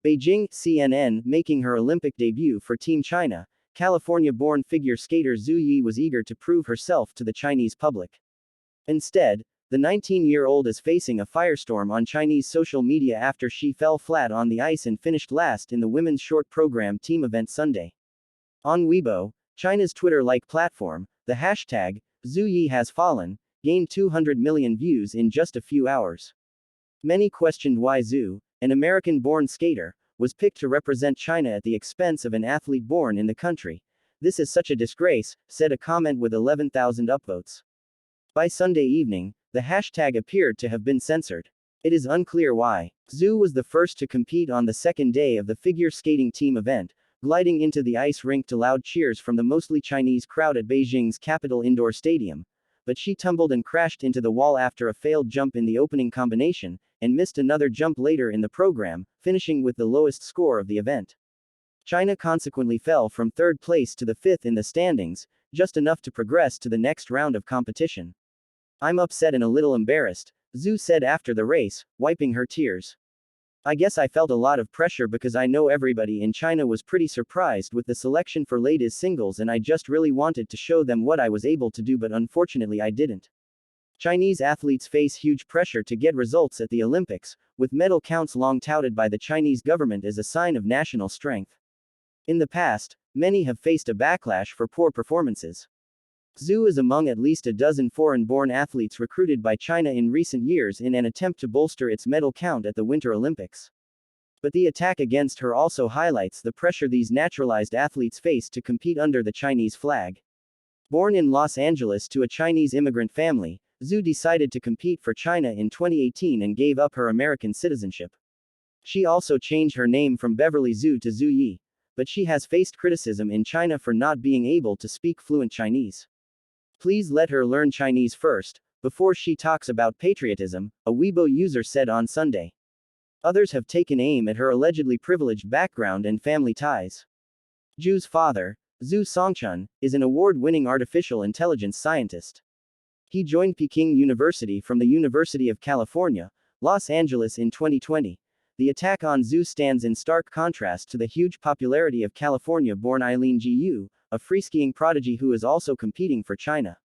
Beijing, CNN, making her Olympic debut for Team China, California-born figure skater Zhu Yi was eager to prove herself to the Chinese public. Instead, the 19-year-old is facing a firestorm on Chinese social media after she fell flat on the ice and finished last in the women's short program team event Sunday. On Weibo, China's Twitter-like platform, the hashtag, Zhu Yi has fallen, gained 200 million views in just a few hours. Many questioned why Zhu, an American-born skater, was picked to represent China at the expense of an athlete born in the country. "This is such a disgrace," said a comment with 11,000 upvotes. By Sunday evening, the hashtag appeared to have been censored. It is unclear why. Zhu was the first to compete on the second day of the figure skating team event, gliding into the ice rink to loud cheers from the mostly Chinese crowd at Beijing's capital indoor stadium. But she tumbled and crashed into the wall after a failed jump in the opening combination, and missed another jump later in the program, finishing with the lowest score of the event. China consequently fell from third place to the fifth in the standings, just enough to progress to the next round of competition. "I'm upset and a little embarrassed," Zhu said after the race, wiping her tears. "I guess I felt a lot of pressure because I know everybody in China was pretty surprised with the selection for ladies singles and I just really wanted to show them what I was able to do, but unfortunately I didn't." Chinese athletes face huge pressure to get results at the Olympics, with medal counts long touted by the Chinese government as a sign of national strength. In the past, many have faced a backlash for poor performances. Zhu is among at least a dozen foreign-born athletes recruited by China in recent years in an attempt to bolster its medal count at the Winter Olympics. But the attack against her also highlights the pressure these naturalized athletes face to compete under the Chinese flag. Born in Los Angeles to a Chinese immigrant family, Zhu decided to compete for China in 2018 and gave up her American citizenship. She also changed her name from Beverly Zhu to Zhu Yi, but she has faced criticism in China for not being able to speak fluent Chinese. "Please let her learn Chinese first, before she talks about patriotism," a Weibo user said on Sunday. Others have taken aim at her allegedly privileged background and family ties. Zhu's father, Zhu Songchun, is an award-winning artificial intelligence scientist. He joined Peking University from the University of California, Los Angeles in 2020. The attack on Zhu stands in stark contrast to the huge popularity of California-born Eileen Jiu, a freeskiing prodigy who is also competing for China.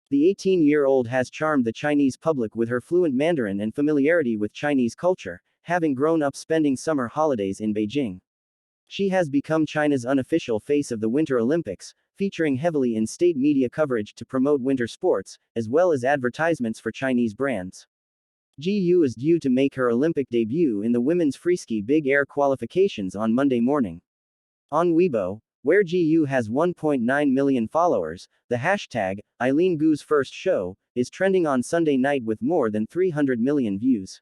The 18-year-old has charmed the Chinese public with her fluent Mandarin and familiarity with Chinese culture, having grown up spending summer holidays in Beijing. She has become China's unofficial face of the Winter Olympics, featuring heavily in state media coverage to promote winter sports, as well as advertisements for Chinese brands. Jiu is due to make her Olympic debut in the women's freeski big air qualifications on Monday morning. On Weibo, where Jiu has 1.9 million followers, the hashtag, Eileen Gu's first show, is trending on Sunday night with more than 300 million views.